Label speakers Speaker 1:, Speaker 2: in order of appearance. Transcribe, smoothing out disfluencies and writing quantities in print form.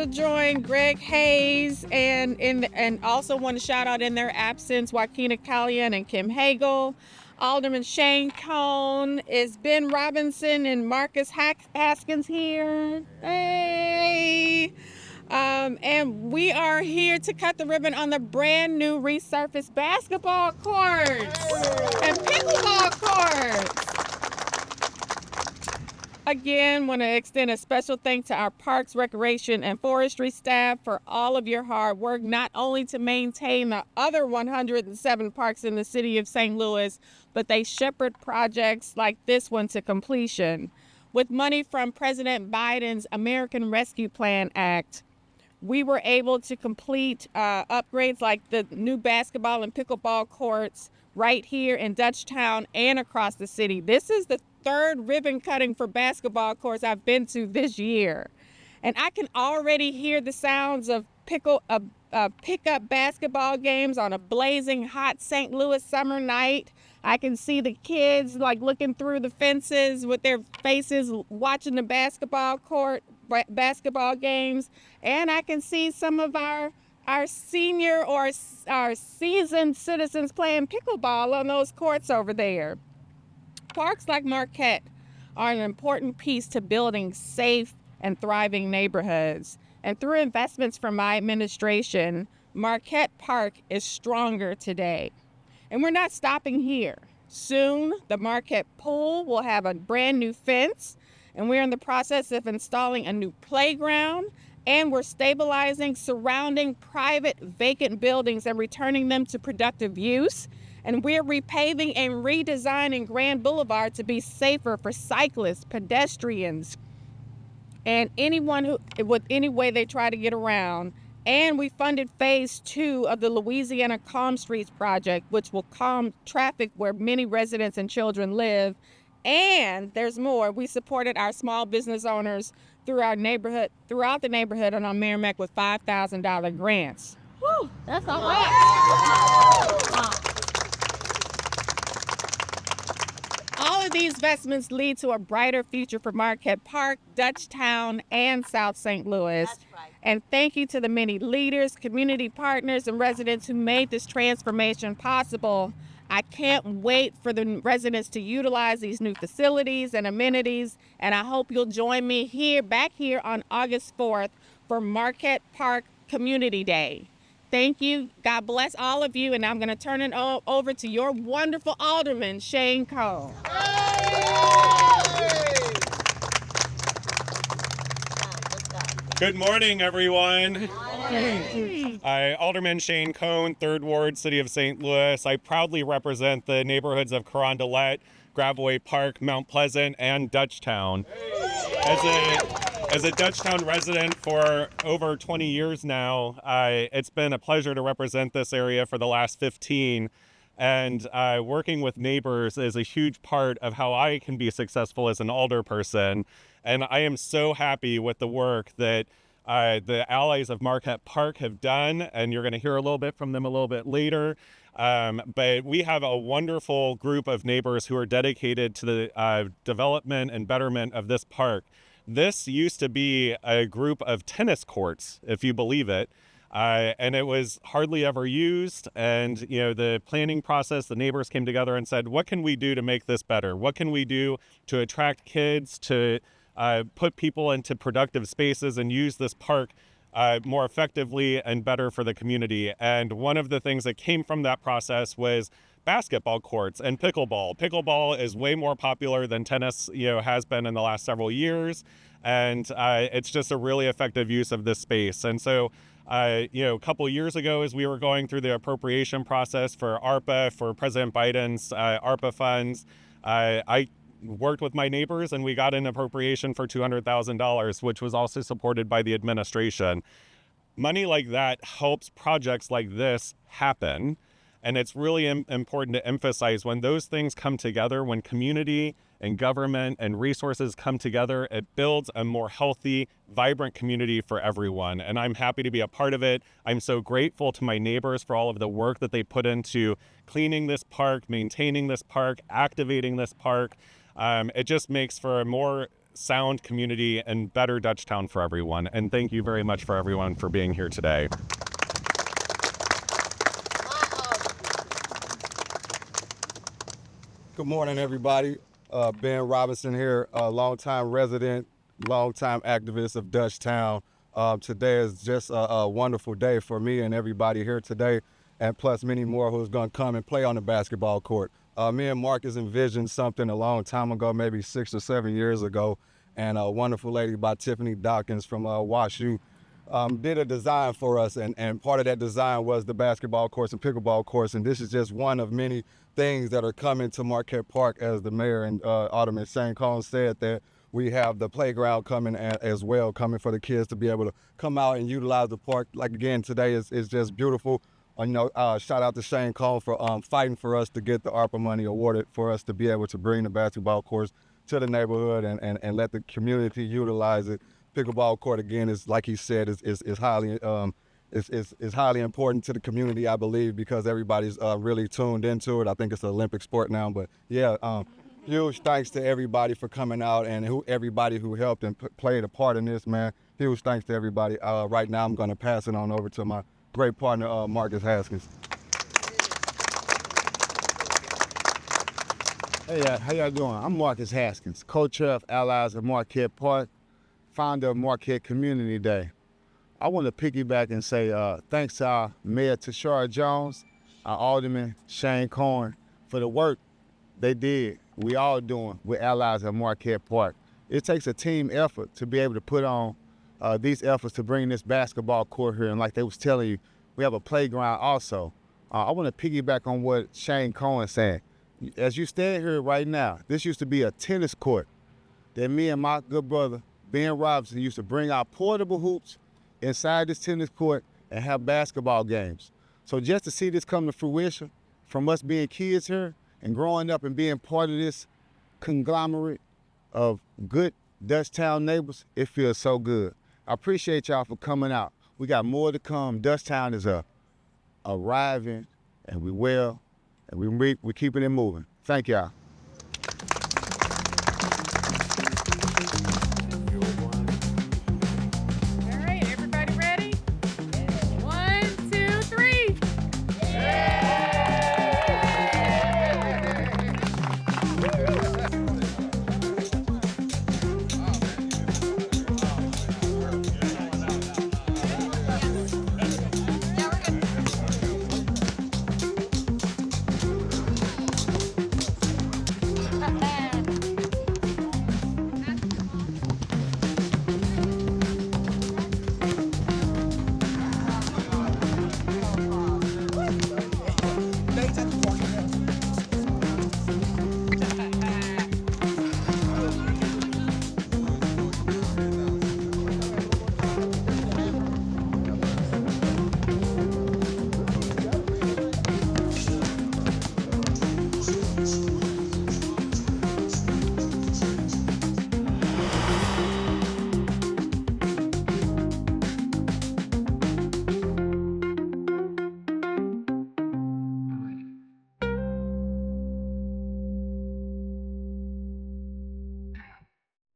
Speaker 1: to join Greg Hayes and also want to shout out in their absence Joaquina Callion and Kim Hagel, Alderman Shane Cohn, is Ben Robinson and Marcus Haskins here. Hey! And we are here to cut the ribbon on the brand new resurfaced basketball courts and pickleball courts. Again, want to extend a special thanks to our Parks, Recreation, and Forestry staff for all of your hard work, not only to maintain the other 107 parks in the city of St. Louis, but they shepherd projects like this one to completion. With money from President Biden's American Rescue Plan Act, we were able to complete upgrades like the new basketball and pickleball courts right here in Dutchtown and across the city. This is the third ribbon cutting for basketball courts I've been to this year. And I can already hear the sounds of pickup basketball games on a blazing hot St. Louis summer night. I can see the kids like looking through the fences with their faces watching the basketball games. And I can see some of our senior or our seasoned citizens playing pickleball on those courts over there. Parks like Marquette are an important piece to building safe and thriving neighborhoods. And through investments from my administration, Marquette Park is stronger today. And we're not stopping here. Soon, the Marquette pool will have a brand new fence, and we're in the process of installing a new playground, and we're stabilizing surrounding private vacant buildings and returning them to productive use. And we're repaving and redesigning Grand Boulevard to be safer for cyclists, pedestrians, and anyone who, with any way they try to get around. And we funded phase 2 of the Louisiana Calm Streets project, which will calm traffic where many residents and children live. And there's more. We supported our small business owners throughout the neighborhood and on Merrimack with $5,000 grants. Woo, that's all right. All of these investments lead to a brighter future for Marquette Park, Dutchtown, and South St. Louis.
Speaker 2: That's right.
Speaker 1: And thank you to the many leaders, community partners, and residents who made this transformation possible. I can't wait for the residents to utilize these new facilities and amenities, and I hope you'll join me back here on August 4th for Marquette Park Community Day. Thank you. God bless all of you, and I'm going to turn it over to your wonderful Alderman, Shane Cohn.
Speaker 3: Good morning, everyone. Alderman Shane Cohn, 3rd Ward, City of St. Louis. I proudly represent the neighborhoods of Carondelet, Gravois Park, Mount Pleasant, and Dutchtown. As a Dutchtown resident for over 20 years now, it's been a pleasure to represent this area for the last 15. And working with neighbors is a huge part of how I can be successful as an alderperson. And I am so happy with the work that the allies of Marquette Park have done, and you're going to hear a little bit from them a little bit later. But we have a wonderful group of neighbors who are dedicated to the development and betterment of this park. This used to be a group of tennis courts, if you believe it. And it was hardly ever used. And, the planning process, the neighbors came together and said, what can we do to make this better? What can we do to attract kids, to put people into productive spaces and use this park more effectively and better for the community? And one of the things that came from that process was basketball courts and pickleball. Pickleball is way more popular than tennis, has been in the last several years. And it's just a really effective use of this space. And so, a couple years ago, as we were going through the appropriation process for ARPA, for President Biden's ARPA funds, I worked with my neighbors and we got an appropriation for $200,000, which was also supported by the administration. Money like that helps projects like this happen. And it's really important to emphasize when those things come together, when community and government and resources come together, it builds a more healthy, vibrant community for everyone. And I'm happy to be a part of it. I'm so grateful to my neighbors for all of the work that they put into cleaning this park, maintaining this park, activating this park. It just makes for a more sound community and better Dutchtown for everyone. And thank you very much for everyone for being here today.
Speaker 2: Good morning, everybody. Ben Robinson here, a longtime resident, longtime activist of Dutchtown. Today is just a wonderful day for me and everybody here today, and plus many more who's going to come and play on the basketball court. Me and Marcus envisioned something a long time ago, maybe 6 or 7 years ago, and a wonderful lady by Tiffany Dawkins from WashU did a design for us, and part of that design was the basketball courts and pickleball courts, and this is just one of many things that are coming to Marquette Park. As the mayor and Alderman Shane Cohn said, that we have the playground coming as well, coming for the kids to be able to come out and utilize the park. Like again, today is just beautiful. Shout out to Shane Cohn for fighting for us to get the ARPA money awarded for us to be able to bring the basketball courts to the neighborhood and let the community utilize it. Pickleball court, again, is, like he said, is highly is highly important to the community, I believe, because everybody's really tuned into it. I think it's an Olympic sport now, but yeah, huge thanks to everybody for coming out and everybody who helped and played a part in this, man. Huge thanks to everybody. Right now, I'm going to pass it on over to my great partner, Marcus Haskins.
Speaker 4: Hey, how y'all doing? I'm Marcus Haskins, co-chair of Allies of Marquette Park, founder of Marquette Community Day. I want to piggyback and say thanks to our Mayor Tishaura O, our Alderman Shane Cohn, for the work they did, we all doing with Allies of Marquette Park. It takes a team effort to be able to put on these efforts to bring this basketball court here. And like they was telling you, we have a playground also. I want to piggyback on what Shane Cohn said. As you stand here right now, this used to be a tennis court that me and my good brother, Ben Robinson, used to bring our portable hoops inside this tennis court and have basketball games. So just to see this come to fruition from us being kids here and growing up and being part of this conglomerate of good Dutchtown neighbors, it feels so good. I appreciate y'all for coming out. We got more to come. Dutchtown is arriving, and we keeping it moving. Thank y'all.